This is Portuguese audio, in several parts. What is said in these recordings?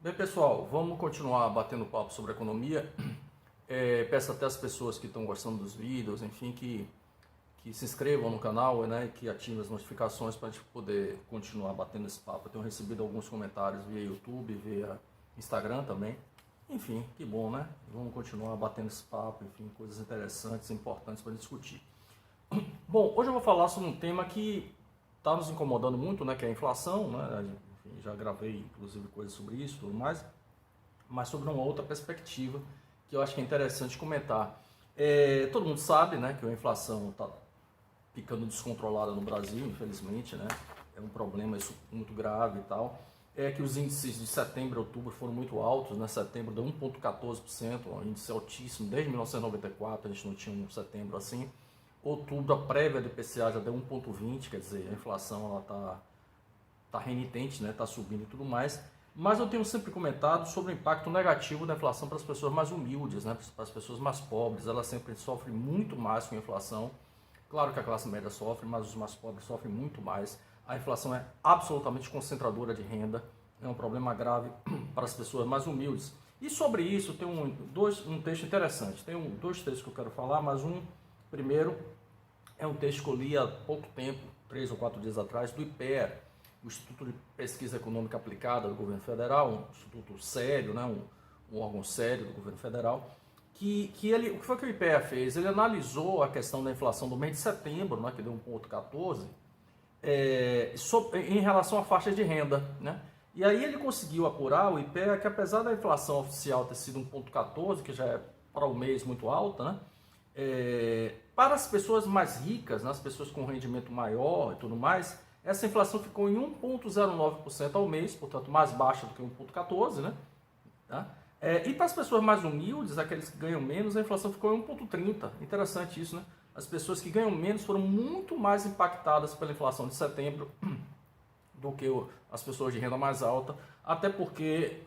Bem, pessoal, vamos continuar batendo papo sobre economia. Peço até às pessoas que estão gostando dos vídeos, enfim, que se inscrevam no canal, né, e que ativem as notificações para a gente poder continuar batendo esse papo. Eu tenho recebido alguns comentários via YouTube, via Instagram também. Enfim, que bom, né? Vamos continuar batendo esse papo, enfim, coisas interessantes, importantes para discutir. Bom, hoje eu vou falar sobre um tema que está nos incomodando muito, né, que é a inflação, né? Enfim, já gravei inclusive coisas sobre isso e tudo mais, mas sobre uma outra perspectiva que eu acho que é interessante comentar. Todo mundo sabe, né, que a inflação está ficando descontrolada no Brasil, infelizmente, né? É um problema isso muito grave e tal. É que os índices de setembro e outubro foram muito altos, né? Setembro deu 1,14%, um índice altíssimo, desde 1994 a gente não tinha um setembro assim. Outubro, a prévia do IPCA já deu 1,20, quer dizer, a inflação ela tá renitente, né? Está subindo e tudo mais. Mas eu tenho sempre comentado sobre o impacto negativo da inflação para as pessoas mais humildes, né? Para as pessoas mais pobres. Elas sempre sofrem muito mais com a inflação. Claro que a classe média sofre, mas os mais pobres sofrem muito mais. A inflação é absolutamente concentradora de renda, é um problema grave para as pessoas mais humildes. E sobre isso tem um texto interessante. Tem dois textos que eu quero falar, mas primeiro, é um texto que eu li há pouco tempo, 3 ou 4 dias atrás, do IPEA, o Instituto de Pesquisa Econômica Aplicada do Governo Federal, um instituto sério, né, um órgão sério do Governo Federal, o que foi que o IPEA fez? Ele analisou a questão da inflação do mês de setembro, né, que deu 1,14, em relação à faixa de renda, né? E aí ele conseguiu apurar, o IPEA, que apesar da inflação oficial ter sido 1,14, que já é para o mês muito alta, né? Para as pessoas mais ricas, né, as pessoas com rendimento maior e tudo mais, essa inflação ficou em 1,09% ao mês, portanto mais baixa do que 1,14, né? Tá? E para as pessoas mais humildes, aqueles que ganham menos, a inflação ficou em 1,30. Interessante isso, né? As pessoas que ganham menos foram muito mais impactadas pela inflação de setembro do que as pessoas de renda mais alta, até porque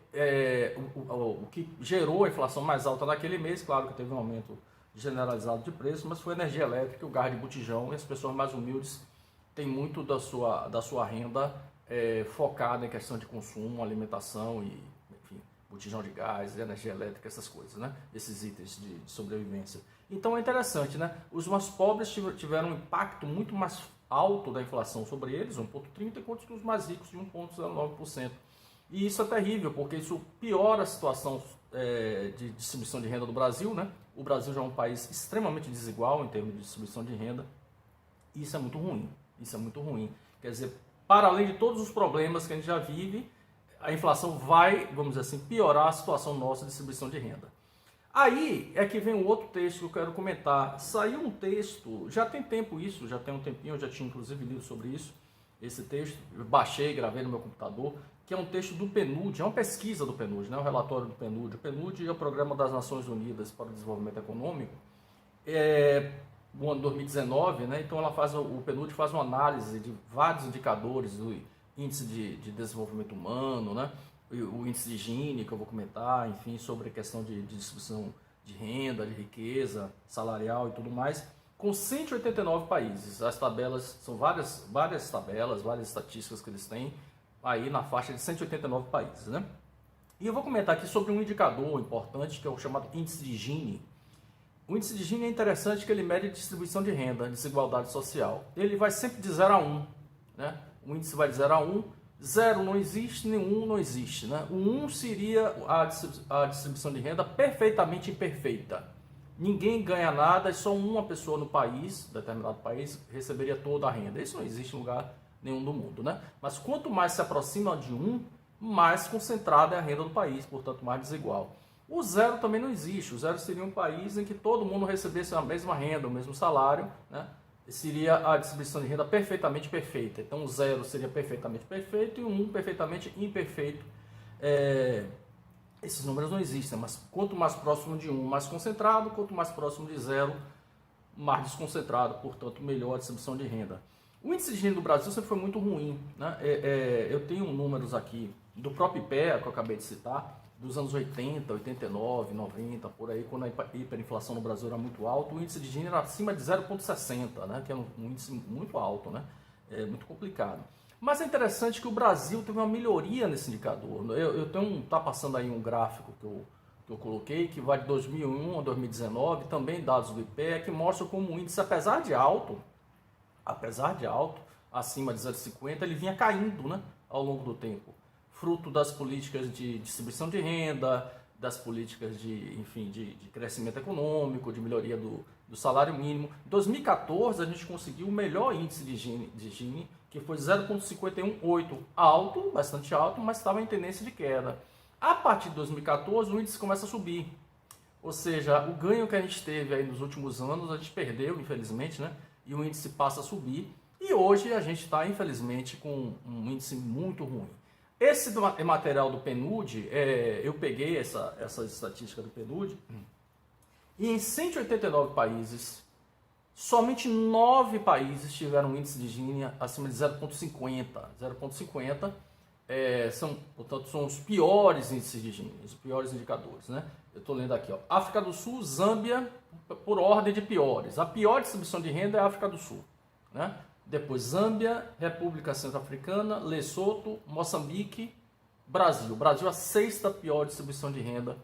o que gerou a inflação mais alta naquele mês, claro que teve um aumento generalizado de preço, mas foi a energia elétrica, o gás de botijão, e as pessoas mais humildes têm muito da sua renda focada em questão de consumo, alimentação e, enfim, botijão de gás, energia elétrica, essas coisas, né? Esses itens de sobrevivência. Então é interessante, né? Os mais pobres tiveram um impacto muito mais alto da inflação sobre eles, 1,30, enquanto os mais ricos de 1,09%. E isso é terrível, porque isso piora a situação de distribuição de renda do Brasil, né? O Brasil já é um país extremamente desigual em termos de distribuição de renda. E isso é muito ruim. Isso é muito ruim. Quer dizer, para além de todos os problemas que a gente já vive, a inflação vai, vamos dizer assim, piorar a situação nossa de distribuição de renda. Aí é que vem um outro texto que eu quero comentar. Saiu um texto, já tem tempo isso, já tem um tempinho, eu já tinha inclusive lido sobre isso, esse texto, eu baixei, gravei no meu computador, que é um texto do PNUD, é uma pesquisa do PNUD, né, um relatório do PNUD. O PNUD é o Programa das Nações Unidas para o Desenvolvimento Econômico, no ano 2019, né, então o PNUD faz uma análise de vários indicadores do índice de desenvolvimento humano, né, o índice de Gini, que eu vou comentar, enfim, sobre a questão de distribuição de renda, de riqueza, salarial e tudo mais, com 189 países. As tabelas, são várias tabelas, várias estatísticas que eles têm, aí na faixa de 189 países, né? E eu vou comentar aqui sobre um indicador importante, que é o chamado índice de Gini. O índice de Gini é interessante que ele mede a distribuição de renda, desigualdade social. Ele vai sempre de 0 a 1, né? O índice vai de 0 a 1, 0 não existe, nenhum não existe, né? O 1 seria a distribuição de renda perfeitamente imperfeita. Ninguém ganha nada, só uma pessoa no país, determinado país, receberia toda a renda. Isso não existe em lugar nenhum do mundo, né? Mas quanto mais se aproxima de 1, mais concentrada é a renda do país, portanto mais desigual. O 0 também não existe. O 0 seria um país em que todo mundo recebesse a mesma renda, o mesmo salário, né? Seria a distribuição de renda perfeitamente perfeita. Então o 0 seria perfeitamente perfeito e o 1 perfeitamente imperfeito. Esses números não existem, mas quanto mais próximo de 1, mais concentrado, quanto mais próximo de 0, mais desconcentrado, portanto melhor a distribuição de renda. O índice de Gini do Brasil sempre foi muito ruim, né? Eu tenho números aqui do próprio IPEA, que eu acabei de citar, dos anos 80, 89, 90, por aí, quando a hiperinflação no Brasil era muito alta, o índice de Gini era acima de 0,60, né? Que é um índice muito alto, né? É muito complicado. Mas é interessante que o Brasil teve uma melhoria nesse indicador. Tá passando aí um gráfico que eu coloquei, que vai de 2001 a 2019, também dados do IPEA, que mostram como o índice, apesar de alto, acima de 0,50, ele vinha caindo, né, ao longo do tempo. Fruto das políticas de distribuição de renda, das políticas de crescimento econômico, de melhoria do salário mínimo. Em 2014, a gente conseguiu o melhor índice de Gini, que foi 0,518, alto, bastante alto, mas estava em tendência de queda. A partir de 2014, o índice começa a subir. Ou seja, o ganho que a gente teve aí nos últimos anos, a gente perdeu, infelizmente, né? E o índice passa a subir. E hoje a gente está, infelizmente, com um índice muito ruim. Esse material do PNUD, eu peguei essa estatística do PNUD, e em 189 países, somente 9 países tiveram um índice de Gini acima de 0,50. 0,50 portanto, são os piores índices de Gini, os piores indicadores, né? Eu estou lendo aqui, ó. África do Sul, Zâmbia, por ordem de piores. A pior distribuição de renda é a África do Sul, né? Depois Zâmbia, República Centro-Africana, Lesoto, Moçambique, Brasil. Brasil, a sexta pior distribuição de renda,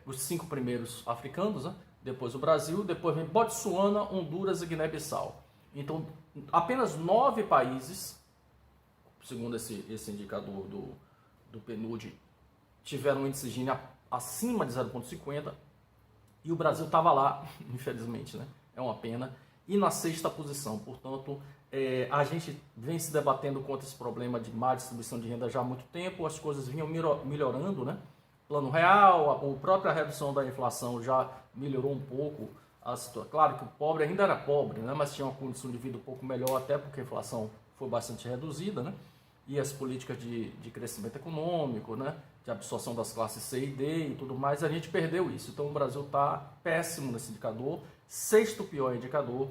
os 5 primeiros africanos, né? Depois o Brasil, depois vem Botsuana, Honduras e Guiné-Bissau. Então, apenas 9 países, segundo esse indicador do PNUD, tiveram um índice Gini acima de 0,50 e o Brasil estava lá, infelizmente, né? É uma pena. E na sexta posição, portanto, a gente vem se debatendo contra esse problema de má distribuição de renda já há muito tempo, as coisas vinham melhorando, né? Plano Real, a própria redução da inflação já melhorou um pouco a situação. Claro que o pobre ainda era pobre, né? Mas tinha uma condição de vida um pouco melhor, até porque a inflação foi bastante reduzida, né? E as políticas de crescimento econômico, né? De absorção das classes C e D e tudo mais, a gente perdeu isso. Então o Brasil está péssimo nesse indicador, sexto pior indicador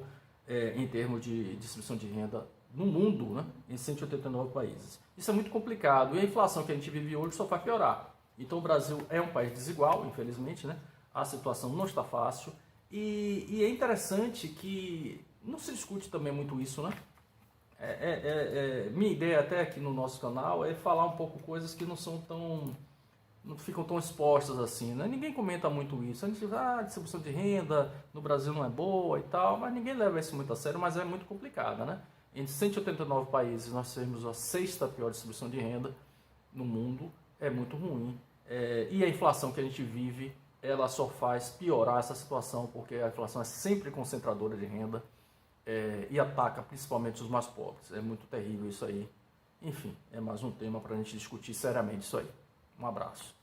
em termos de distribuição de renda no mundo, né? Em 189 países. Isso é muito complicado e a inflação que a gente vive hoje só vai piorar. Então o Brasil é um país desigual, infelizmente, né? A situação não está fácil e é interessante que não se discute também muito isso, né? Minha ideia até aqui no nosso canal é falar um pouco coisas que não ficam tão expostas assim, né? Ninguém comenta muito isso. A gente diz, a distribuição de renda no Brasil não é boa e tal, mas ninguém leva isso muito a sério, mas é muito complicada, né? Em 189 países nós temos a sexta pior distribuição de renda no mundo, é muito ruim. E a inflação que a gente vive, ela só faz piorar essa situação, porque a inflação é sempre concentradora de renda. E ataca principalmente os mais pobres. É muito terrível isso aí. Enfim, é mais um tema para a gente discutir seriamente isso aí. Um abraço.